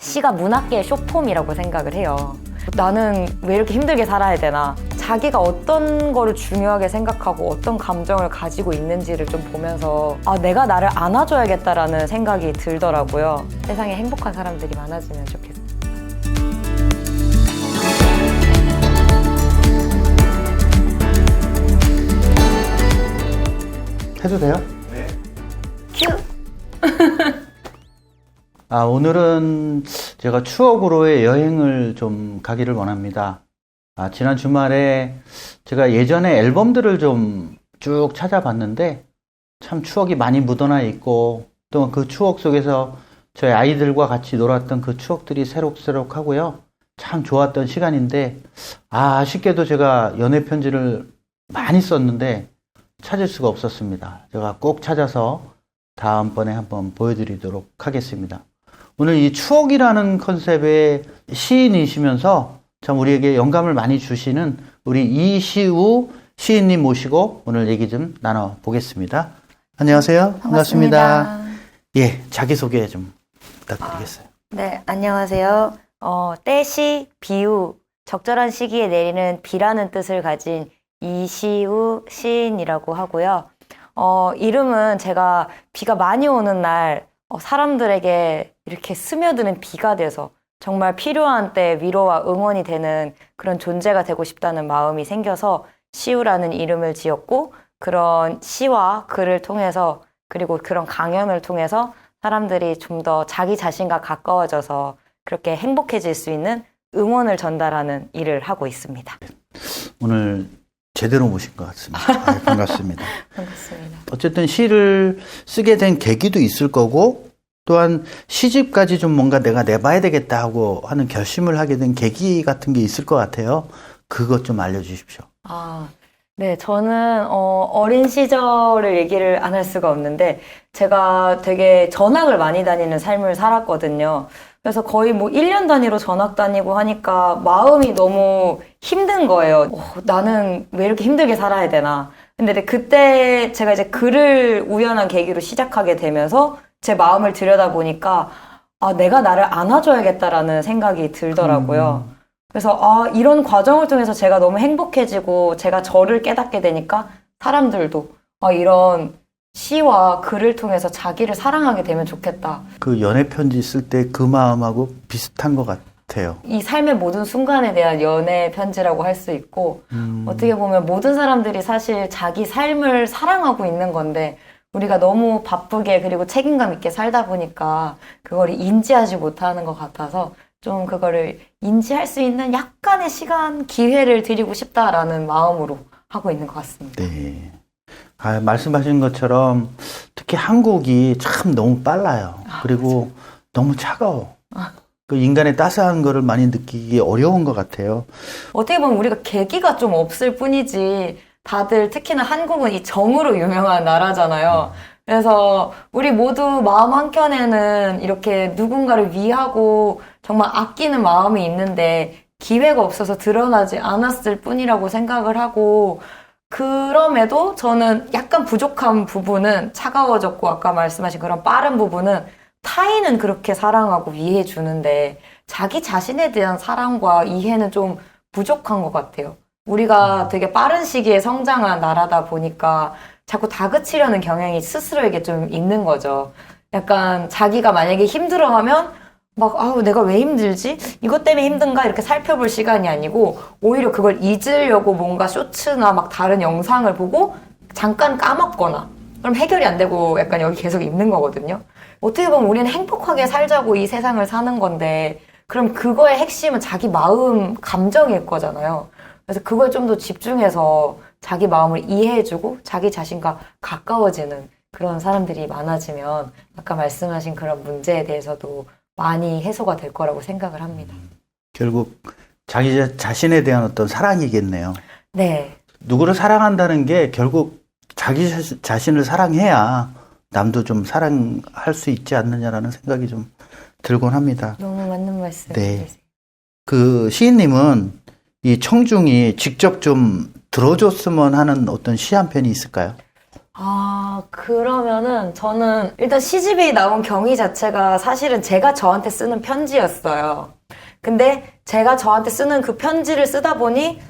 시가 문학계의 쇼폼이라고 생각을 해요. 나는 왜 이렇게 힘들게 살아야 되나? 자기가 어떤 거를 중요하게 생각하고 어떤 감정을 가지고 있는지를 좀 보면서 내가 나를 안아줘야겠다라는 생각이 들더라고요. 세상에 행복한 사람들이 많아지면 좋겠어요. 해도 돼요? 네. 큐! 오늘은 제가 추억으로의 여행을 좀 가기를 원합니다. 지난 주말에 제가 예전에 앨범들을 좀 쭉 찾아봤는데 참 추억이 많이 묻어나 있고 또 그 추억 속에서 저희 아이들과 같이 놀았던 그 추억들이 새록새록하고요. 참 좋았던 시간인데 아쉽게도 제가 연애 편지를 많이 썼는데 찾을 수가 없었습니다. 제가 꼭 찾아서 다음번에 한번 보여드리도록 하겠습니다. 오늘 이 추억이라는 컨셉의 시인이시면서 참 우리에게 영감을 많이 주시는 우리 이시우 시인님 모시고 오늘 얘기 좀 나눠보겠습니다. 안녕하세요. 반갑습니다. 예, 자기소개 좀 부탁드리겠어요. 네, 안녕하세요. 때시, 비유, 적절한 시기에 내리는 비라는 뜻을 가진 이시우 시인이라고 하고요. 이름은 제가 비가 많이 오는 날 사람들에게 이렇게 스며드는 비가 돼서 정말 필요한 때 위로와 응원이 되는 그런 존재가 되고 싶다는 마음이 생겨서 시우라는 이름을 지었고, 그런 시와 글을 통해서 그리고 그런 강연을 통해서 사람들이 좀 더 자기 자신과 가까워져서 그렇게 행복해질 수 있는 응원을 전달하는 일을 하고 있습니다. 오늘 제대로 모신 것 같습니다. 반갑습니다. 반갑습니다. 어쨌든 시를 쓰게 된 계기도 있을 거고 또한 시집까지 좀 뭔가 내가 내봐야 되겠다 하고 하는 결심을 하게 된 계기 같은 게 있을 것 같아요. 그것 좀 알려주십시오. 네, 저는 어린 시절을 얘기를 안 할 수가 없는데 제가 되게 전학을 많이 다니는 삶을 살았거든요. 그래서 거의 1년 단위로 전학 다니고 하니까 마음이 너무 힘든 거예요. 나는 왜 이렇게 힘들게 살아야 되나. 근데 그때 제가 이제 글을 우연한 계기로 시작하게 되면서 제 마음을 들여다보니까 내가 나를 안아줘야겠다라는 생각이 들더라고요. 그래서 이런 과정을 통해서 제가 너무 행복해지고 제가 저를 깨닫게 되니까 사람들도 이런 시와 글을 통해서 자기를 사랑하게 되면 좋겠다. 그 연애 편지 쓸 때 그 마음하고 비슷한 것 같아요. 이 삶의 모든 순간에 대한 연애 편지라고 할 수 있고 어떻게 보면 모든 사람들이 사실 자기 삶을 사랑하고 있는 건데 우리가 너무 바쁘게 그리고 책임감 있게 살다 보니까 그걸 인지하지 못하는 것 같아서 좀 그거를 인지할 수 있는 약간의 시간, 기회를 드리고 싶다라는 마음으로 하고 있는 것 같습니다. 네. 말씀하신 것처럼 특히 한국이 참 너무 빨라요. 그리고 너무 차가워. 그 인간의 따스한 거를 많이 느끼기 어려운 것 같아요. 어떻게 보면 우리가 계기가 좀 없을 뿐이지 다들 특히나 한국은 이 정으로 유명한 나라잖아요. 그래서 우리 모두 마음 한켠에는 이렇게 누군가를 위하고 정말 아끼는 마음이 있는데 기회가 없어서 드러나지 않았을 뿐이라고 생각을 하고, 그럼에도 저는 약간 부족한 부분은 차가워졌고 아까 말씀하신 그런 빠른 부분은 타인은 그렇게 사랑하고 이해해 주는데 자기 자신에 대한 사랑과 이해는 좀 부족한 것 같아요. 우리가 되게 빠른 시기에 성장한 나라다 보니까 자꾸 다그치려는 경향이 스스로에게 좀 있는 거죠. 약간 자기가 만약에 힘들어하면 내가 왜 힘들지? 이것 때문에 힘든가? 이렇게 살펴볼 시간이 아니고 오히려 그걸 잊으려고 뭔가 쇼츠나 다른 영상을 보고 잠깐 까먹거나 그럼 해결이 안 되고 약간 여기 계속 있는 거거든요. 어떻게 보면 우리는 행복하게 살자고 이 세상을 사는 건데 그럼 그거의 핵심은 자기 마음, 감정일 거잖아요. 그래서 그걸 좀 더 집중해서 자기 마음을 이해해주고 자기 자신과 가까워지는 그런 사람들이 많아지면 아까 말씀하신 그런 문제에 대해서도 많이 해소가 될 거라고 생각을 합니다. 결국 자기 자신에 대한 어떤 사랑이겠네요. 네. 누구를 사랑한다는 게 결국 자기 자신을 사랑해야 남도 좀 사랑할 수 있지 않느냐라는 생각이 좀 들곤 합니다. 너무 맞는 말씀. 네. 그 시인님은 이 청중이 직접 좀 들어줬으면 하는 어떤 시 한 편이 있을까요? 그러면은 저는 일단 시집이 나온 경위 자체가 사실은 제가 저한테 쓰는 편지였어요. 근데 제가 저한테 쓰는 그 편지를 쓰다 보니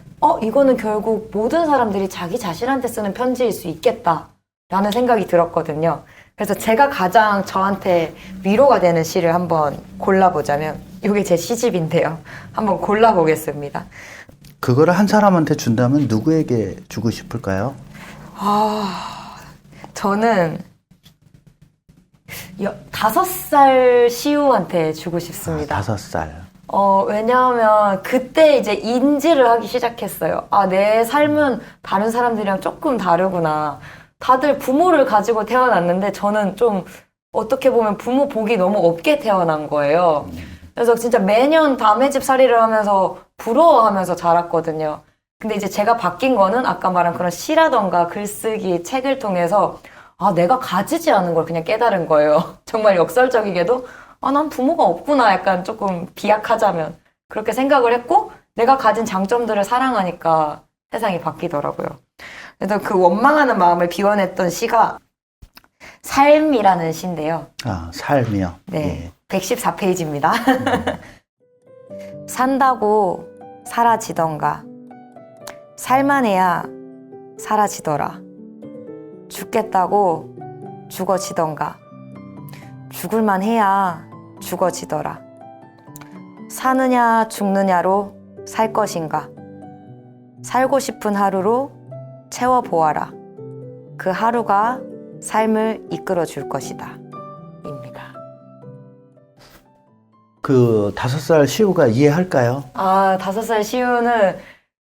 이거는 결국 모든 사람들이 자기 자신한테 쓰는 편지일 수 있겠다라는 생각이 들었거든요. 그래서 제가 가장 저한테 위로가 되는 시를 한번 골라보자면 이게 제 시집인데요. 한번 골라보겠습니다. 그거를 한 사람한테 준다면 누구에게 주고 싶을까요? 저는 5살 시우한테 주고 싶습니다. 5살. 왜냐하면 그때 이제 인지를 하기 시작했어요. 내 삶은 다른 사람들이랑 조금 다르구나. 다들 부모를 가지고 태어났는데 저는 좀 어떻게 보면 부모 복이 너무 없게 태어난 거예요. 그래서 진짜 매년 남의 집 살이를 하면서 부러워하면서 자랐거든요. 근데 이제 제가 바뀐 거는 아까 말한 그런 시라던가 글쓰기, 책을 통해서 내가 가지지 않은 걸 그냥 깨달은 거예요. 정말 역설적이게도 난 부모가 없구나. 약간 조금 비약하자면 그렇게 생각을 했고 내가 가진 장점들을 사랑하니까 세상이 바뀌더라고요. 그래서 그 원망하는 마음을 비워냈던 시가 삶이라는 시인데요. 삶이요? 네, 114페이지입니다. 산다고 사라지던가 살만해야 사라지더라. 죽겠다고 죽어지던가 죽을만 해야 죽어지더라. 사느냐 죽느냐로 살 것인가 살고 싶은 하루로 채워보아라. 그 하루가 삶을 이끌어 줄 것이다. 입니다. 그 5살 시우가 이해할까요? 5살 시우는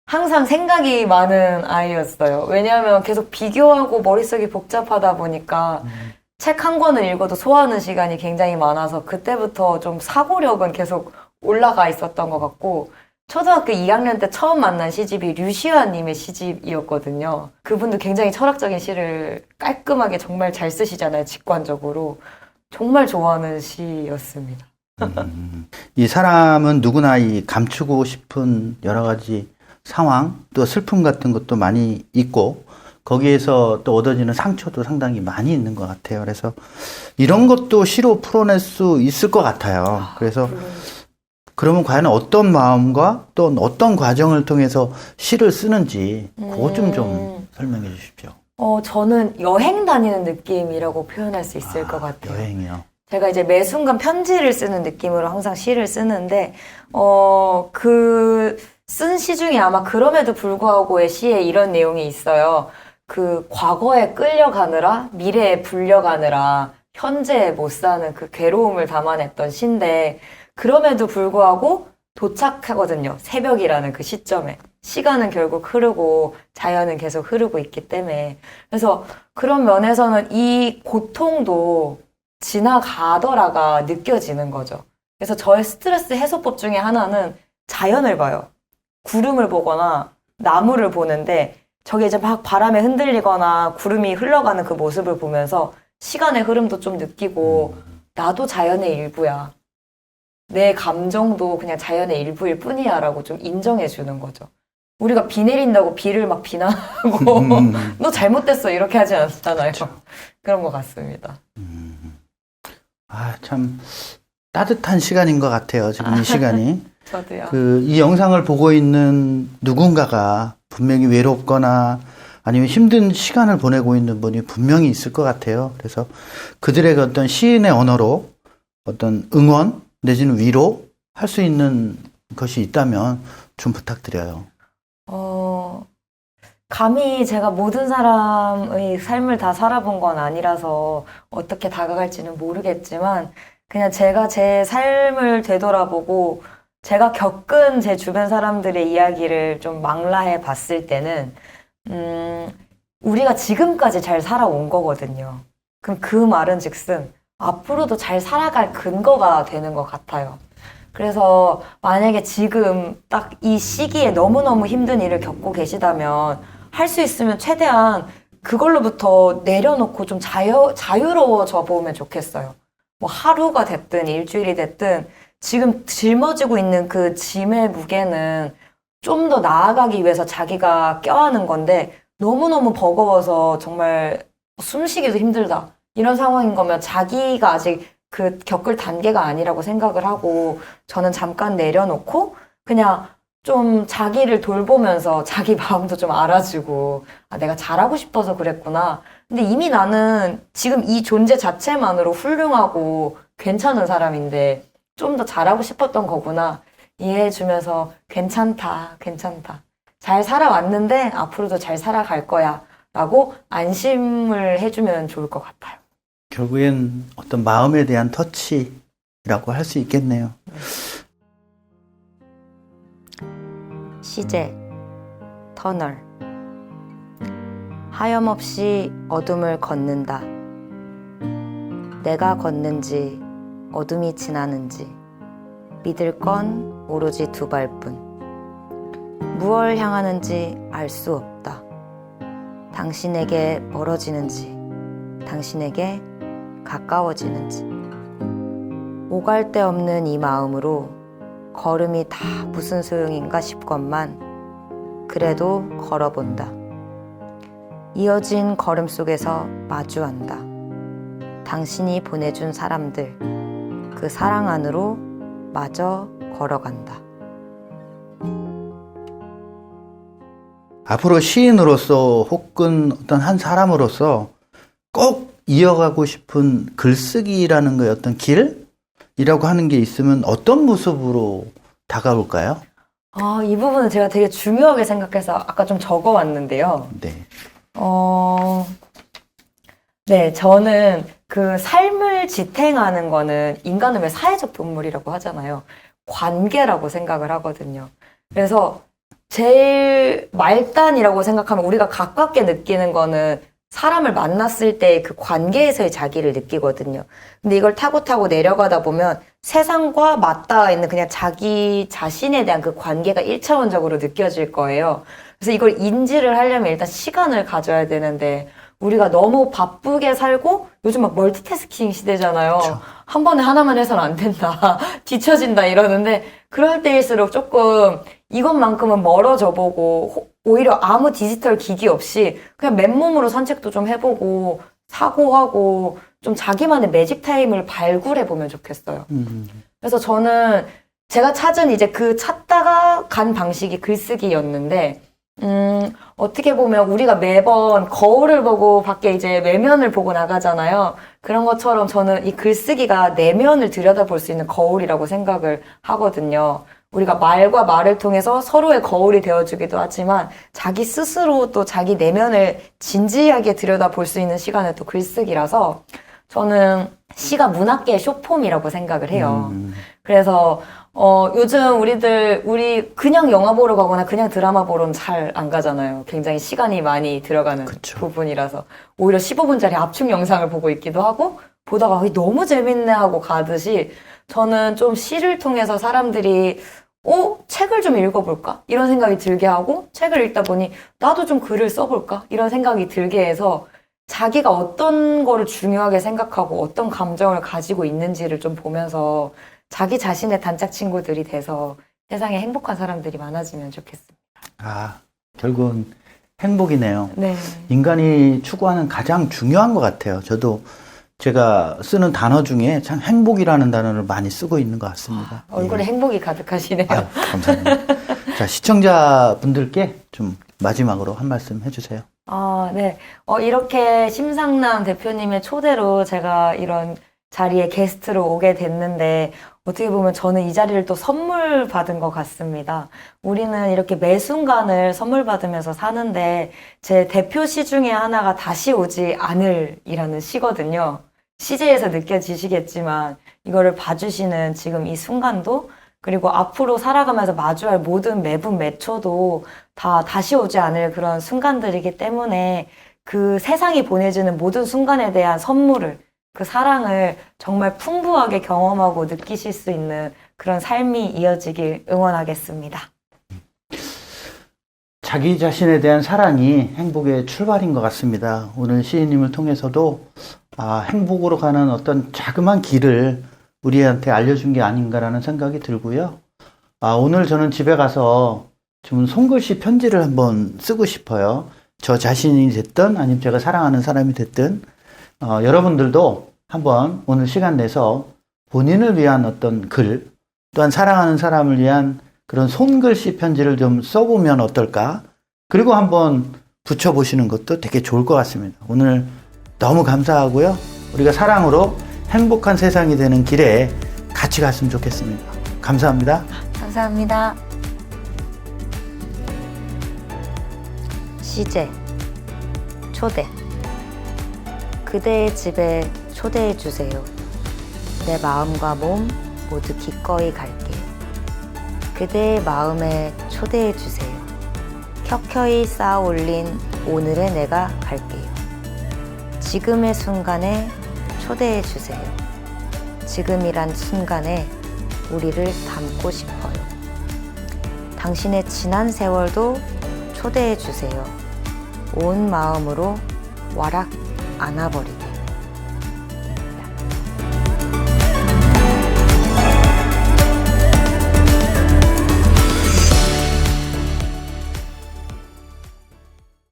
항상 생각이 많은 아이였어요. 왜냐하면 계속 비교하고 머릿속이 복잡하다 보니까 책 한 권을 읽어도 소화하는 시간이 굉장히 많아서 그때부터 좀 사고력은 계속 올라가 있었던 것 같고 초등학교 2학년 때 처음 만난 시집이 류시아님의 시집이었거든요. 그분도 굉장히 철학적인 시를 깔끔하게 정말 잘 쓰시잖아요. 직관적으로. 정말 좋아하는 시였습니다. 이 사람은 누구나 이 감추고 싶은 여러 가지 상황, 또 슬픔 같은 것도 많이 있고 거기에서 또 얻어지는 상처도 상당히 많이 있는 것 같아요. 그래서 이런 것도 시로 풀어낼 수 있을 것 같아요. 그래서 그러면 과연 어떤 마음과 또 어떤 과정을 통해서 시를 쓰는지 그것 좀 설명해 주십시오. 저는 여행 다니는 느낌이라고 표현할 수 있을 것 같아요. 여행이요. 제가 이제 매 순간 편지를 쓰는 느낌으로 항상 시를 쓰는데, 쓴 시 중에 아마 그럼에도 불구하고의 시에 이런 내용이 있어요. 그 과거에 끌려가느라, 미래에 불려가느라, 현재에 못 사는 그 괴로움을 담아냈던 시인데, 그럼에도 불구하고 도착하거든요. 새벽이라는 그 시점에. 시간은 결국 흐르고 자연은 계속 흐르고 있기 때문에. 그래서 그런 면에서는 이 고통도 지나가더라가 느껴지는 거죠. 그래서 저의 스트레스 해소법 중에 하나는 자연을 봐요. 구름을 보거나 나무를 보는데 저게 이제 막 바람에 흔들리거나 구름이 흘러가는 그 모습을 보면서 시간의 흐름도 좀 느끼고 나도 자연의 일부야. 내 감정도 그냥 자연의 일부일 뿐이야 라고 좀 인정해 주는 거죠. 우리가 비 내린다고 비를 막 비난하고 너 잘못됐어 이렇게 하지 않잖아요. 그런 것 같습니다. 참 따뜻한 시간인 것 같아요. 지금 이 시간이. 저도요. 이 영상을 보고 있는 누군가가 분명히 외롭거나 아니면 힘든 시간을 보내고 있는 분이 분명히 있을 것 같아요. 그래서 그들에게 어떤 시인의 언어로 어떤 응원 내지는 위로 할 수 있는 것이 있다면 좀 부탁드려요. 감히 제가 모든 사람의 삶을 다 살아본 건 아니라서 어떻게 다가갈지는 모르겠지만 그냥 제가 제 삶을 되돌아보고 제가 겪은 제 주변 사람들의 이야기를 좀 망라해 봤을 때는 우리가 지금까지 잘 살아온 거거든요. 그럼 그 말은 즉슨 앞으로도 잘 살아갈 근거가 되는 것 같아요. 그래서 만약에 지금 딱 이 시기에 너무너무 힘든 일을 겪고 계시다면 할 수 있으면 최대한 그걸로부터 내려놓고 좀 자유로워져 보면 좋겠어요. 뭐 하루가 됐든 일주일이 됐든 지금 짊어지고 있는 그 짐의 무게는 좀 더 나아가기 위해서 자기가 껴안은 건데 너무너무 버거워서 정말 숨쉬기도 힘들다. 이런 상황인 거면 자기가 아직 그 겪을 단계가 아니라고 생각을 하고 저는 잠깐 내려놓고 그냥 좀 자기를 돌보면서 자기 마음도 좀 알아주고 아, 내가 잘하고 싶어서 그랬구나. 근데 이미 나는 지금 이 존재 자체만으로 훌륭하고 괜찮은 사람인데 좀 더 잘하고 싶었던 거구나. 이해해주면서 괜찮다, 괜찮다. 잘 살아왔는데 앞으로도 잘 살아갈 거야. 라고 안심을 해주면 좋을 것 같아요. 결국엔 어떤 마음에 대한 터치라고 할 수 있겠네요. 시제, 터널. 하염없이 어둠을 걷는다. 내가 걷는지 어둠이 지나는지 믿을 건 오로지 두 발뿐. 무얼 향하는지 알 수 없다. 당신에게 멀어지는지 당신에게 가까워지는지. 오갈 데 없는 이 마음으로 걸음이 다 무슨 소용인가 싶건만 그래도 걸어본다. 이어진 걸음 속에서 마주한다. 당신이 보내준 사람들, 그 사랑 안으로 마저 걸어간다. 앞으로 시인으로서 혹은 어떤 한 사람으로서 꼭 이어가고 싶은 글쓰기라는 거의 어떤 길이라고 하는 게 있으면 어떤 모습으로 다가올까요? 이 부분은 제가 되게 중요하게 생각해서 아까 좀 적어왔는데요. 네. 네, 저는 그 삶을 지탱하는 거는 인간은 왜 사회적 동물이라고 하잖아요. 관계라고 생각을 하거든요. 그래서 제일 말단이라고 생각하면 우리가 가깝게 느끼는 거는 사람을 만났을 때 그 관계에서의 자기를 느끼거든요. 근데 이걸 타고 내려가다 보면 세상과 맞닿아 있는 그냥 자기 자신에 대한 그 관계가 1차원적으로 느껴질 거예요. 그래서 이걸 인지를 하려면 일단 시간을 가져야 되는데 우리가 너무 바쁘게 살고 요즘 막 멀티태스킹 시대잖아요. 그렇죠. 한 번에 하나만 해서는 안 된다. 뒤처진다 이러는데 그럴 때일수록 조금 이것만큼은 멀어져 보고 오히려 아무 디지털 기기 없이 그냥 맨몸으로 산책도 좀 해보고 사고하고 좀 자기만의 매직 타임을 발굴해 보면 좋겠어요. 그래서 저는 제가 찾은 이제 그 찾다가 간 방식이 글쓰기였는데 어떻게 보면 우리가 매번 거울을 보고 밖에 이제 외면을 보고 나가잖아요. 그런 것처럼 저는 이 글쓰기가 내면을 들여다볼 수 있는 거울이라고 생각을 하거든요. 우리가 말과 말을 통해서 서로의 거울이 되어주기도 하지만 자기 스스로 또 자기 내면을 진지하게 들여다볼 수 있는 시간은 또 글쓰기라서 저는 시가 문학계의 숏폼이라고 생각을 해요. 그래서 요즘 우리 그냥 영화 보러 가거나 그냥 드라마 보러는 잘 안 가잖아요. 굉장히 시간이 많이 들어가는 그쵸. 부분이라서 오히려 15분짜리 압축 영상을 보고 있기도 하고 보다가 너무 재밌네 하고 가듯이 저는 좀 시를 통해서 사람들이 책을 좀 읽어볼까? 이런 생각이 들게 하고 책을 읽다 보니 나도 좀 글을 써볼까? 이런 생각이 들게 해서 자기가 어떤 거를 중요하게 생각하고 어떤 감정을 가지고 있는지를 좀 보면서 자기 자신의 단짝 친구들이 돼서 세상에 행복한 사람들이 많아지면 좋겠습니다. 결국은 행복이네요. 네. 인간이 추구하는 가장 중요한 것 같아요. 저도 제가 쓰는 단어 중에 참 행복이라는 단어를 많이 쓰고 있는 것 같습니다. 얼굴에 행복이 가득하시네요. 감사합니다. 자, 시청자분들께 좀 마지막으로 한 말씀 해주세요. 네. 이렇게 심상남 대표님의 초대로 제가 이런 자리에 게스트로 오게 됐는데 어떻게 보면 저는 이 자리를 또 선물 받은 것 같습니다. 우리는 이렇게 매 순간을 선물 받으면서 사는데 제 대표 시 중에 하나가 다시 오지 않을이라는 시거든요. 시제에서 느껴지시겠지만 이거를 봐주시는 지금 이 순간도 그리고 앞으로 살아가면서 마주할 모든 매분 매초도 다 다시 오지 않을 그런 순간들이기 때문에 그 세상이 보내주는 모든 순간에 대한 선물을 그 사랑을 정말 풍부하게 경험하고 느끼실 수 있는 그런 삶이 이어지길 응원하겠습니다. 자기 자신에 대한 사랑이 행복의 출발인 것 같습니다. 오늘 시인님을 통해서도 행복으로 가는 어떤 자그마한 길을 우리한테 알려준 게 아닌가라는 생각이 들고요. 오늘 저는 집에 가서 좀 손글씨 편지를 한번 쓰고 싶어요. 저 자신이 됐든 아니면 제가 사랑하는 사람이 됐든 여러분들도 한번 오늘 시간 내서 본인을 위한 어떤 글, 또한 사랑하는 사람을 위한 그런 손글씨 편지를 좀 써보면 어떨까? 그리고 한번 붙여보시는 것도 되게 좋을 것 같습니다. 오늘 너무 감사하고요. 우리가 사랑으로 행복한 세상이 되는 길에 같이 갔으면 좋겠습니다. 감사합니다. 감사합니다. 시제, 초대. 그대의 집에 초대해 주세요. 내 마음과 몸 모두 기꺼이 갈게요. 그대의 마음에 초대해 주세요. 켜켜이 쌓아 올린 오늘의 내가 갈게요. 지금의 순간에 초대해 주세요. 지금이란 순간에 우리를 담고 싶어요. 당신의 지난 세월도 초대해 주세요. 온 마음으로 와락 안아버리게.